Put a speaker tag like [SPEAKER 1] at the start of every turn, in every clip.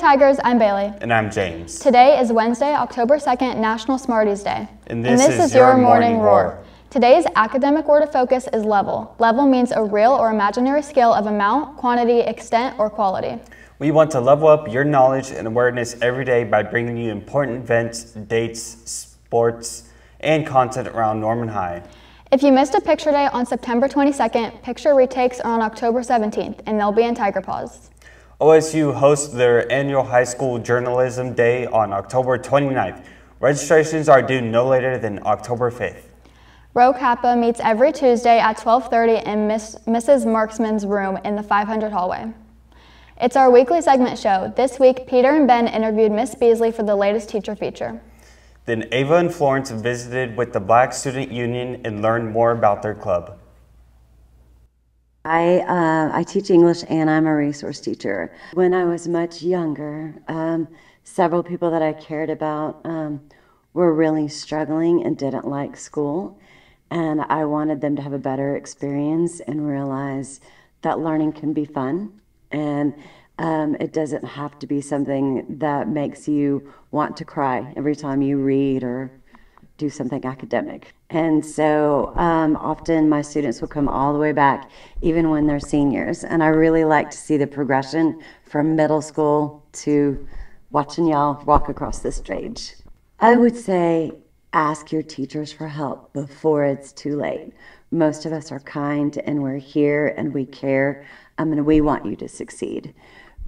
[SPEAKER 1] Tigers, I'm Bailey.
[SPEAKER 2] And I'm James.
[SPEAKER 1] Today is Wednesday, October 2nd, National Smarties Day.
[SPEAKER 2] And this is your Morning Roar.
[SPEAKER 1] Today's academic word of focus is level. Level means a real or imaginary scale of amount, quantity, extent, or quality.
[SPEAKER 2] We want to level up your knowledge and awareness every day by bringing you important events, dates, sports, and content around Norman High.
[SPEAKER 1] If you missed a picture day on September 22nd, picture retakes are on October 17th, and they'll be in Tiger Paws.
[SPEAKER 2] OSU hosts their annual high school journalism day on October 29th. Registrations are due no later than October 5th.
[SPEAKER 1] Rho Kappa meets every Tuesday at 12:30 in Mrs. Marksman's room in the 500 hallway. It's our weekly segment show. This week, Peter and Ben interviewed Miss Beasley for the latest teacher feature.
[SPEAKER 2] Then Ava and Florence visited with the Black Student Union and learned more about their club.
[SPEAKER 3] I teach English and I'm a resource teacher. When I was much younger, several people that I cared about were really struggling and didn't like school. And I wanted them to have a better experience and realize that learning can be fun. And it doesn't have to be something that makes you want to cry every time you read or do something academic. And so often my students will come all the way back, even when they're seniors. And I really like to see the progression from middle school to watching y'all walk across the stage. I would say ask your teachers for help before it's too late. Most of us are kind and we're here and we care. And we want you to succeed.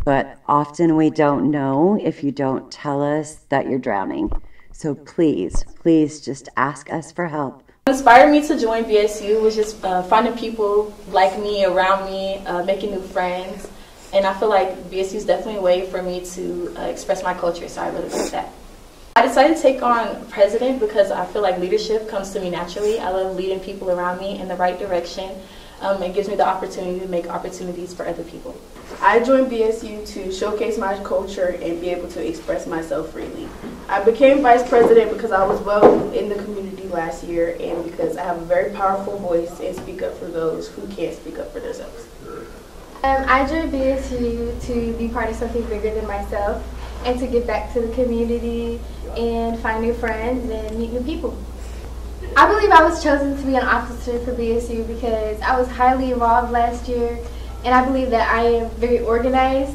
[SPEAKER 3] But often we don't know if you don't tell us that you're drowning. So please, please just ask us for help.
[SPEAKER 4] What inspired me to join BSU was just finding people like me, around me, making new friends. And I feel like BSU is definitely a way for me to express my culture, so I really like that. I decided to take on president because I feel like leadership comes to me naturally. I love leading people around me in the right direction. It gives me the opportunity to make opportunities for other people.
[SPEAKER 5] I joined BSU to showcase my culture and be able to express myself freely. I became vice president because I was well in the community last year and because I have a very powerful voice and speak up for those who can't speak up for themselves.
[SPEAKER 6] I joined BSU to be part of something bigger than myself and to give back to the community and find new friends and meet new people. I believe I was chosen to be an officer for BSU because I was highly involved last year, and I believe that I am very organized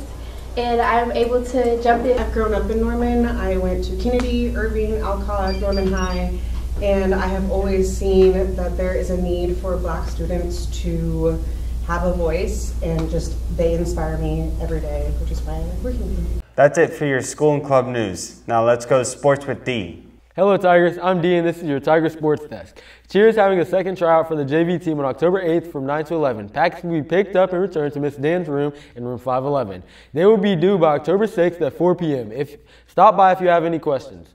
[SPEAKER 6] and I'm able to jump in.
[SPEAKER 7] I've grown up in Norman. I went to Kennedy, Irving, Alcott, Norman High, and I have always seen that there is a need for Black students to have a voice, and just they inspire me every day, which is why I like working with them.
[SPEAKER 2] That's it for your school and club news. Now let's go sports with Dee.
[SPEAKER 8] Hello Tigers, I'm Dee and this is your Tiger Sports Desk. Cheer is having a second tryout for the JV team on October 8th from 9 to 11. Packets will be picked up and returned to Miss Dan's room in room 511. They will be due by October 6th at 4 p.m. Stop by if you have any questions.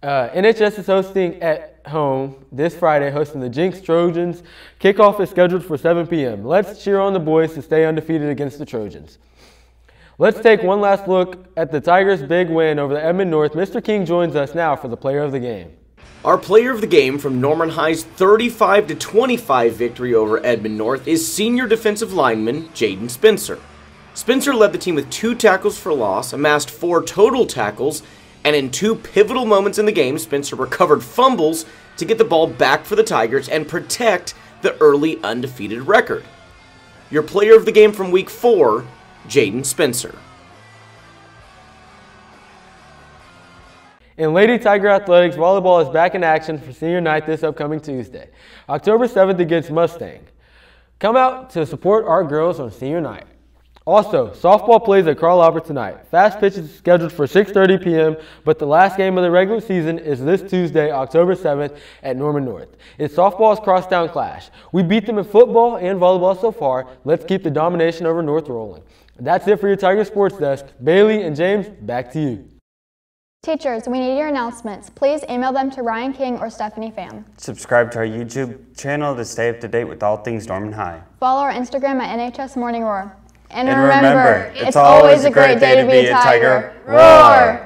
[SPEAKER 8] NHS is hosting at home this Friday, hosting the Jinx Trojans. Kickoff is scheduled for 7 p.m. Let's cheer on the boys to stay undefeated against the Trojans. Let's take one last look at the Tigers' big win over the Edmond North. Mr. King joins us now for the player of the game.
[SPEAKER 9] Our player of the game from Norman High's 35-25 victory over Edmond North is senior defensive lineman Jaden Spencer. Spencer led the team with 2 tackles for loss, amassed 4 total tackles, and in 2 pivotal moments in the game, Spencer recovered fumbles to get the ball back for the Tigers and protect the early undefeated record. Your player of the game from week 4, Jaden Spencer.
[SPEAKER 8] In Lady Tiger Athletics, volleyball is back in action for senior night this upcoming Tuesday, October 7th against Mustang. Come out to support our girls on senior night. Also, softball plays at Carl Albert tonight. Fast pitch is scheduled for 6:30 p.m., but the last game of the regular season is this Tuesday, October 7th at Norman North. It's softball's crosstown clash. We beat them in football and volleyball so far. Let's keep the domination over North rolling. That's it for your Tiger Sports Desk. Bailey and James, back to you.
[SPEAKER 1] Teachers, we need your announcements. Please email them to Ryan King or Stephanie Pham.
[SPEAKER 2] Subscribe to our YouTube channel to stay up to date with all things Norman High.
[SPEAKER 1] Follow our Instagram at NHS Morning Roar. And
[SPEAKER 2] remember,
[SPEAKER 1] it's always a great day to be a Tiger. Roar!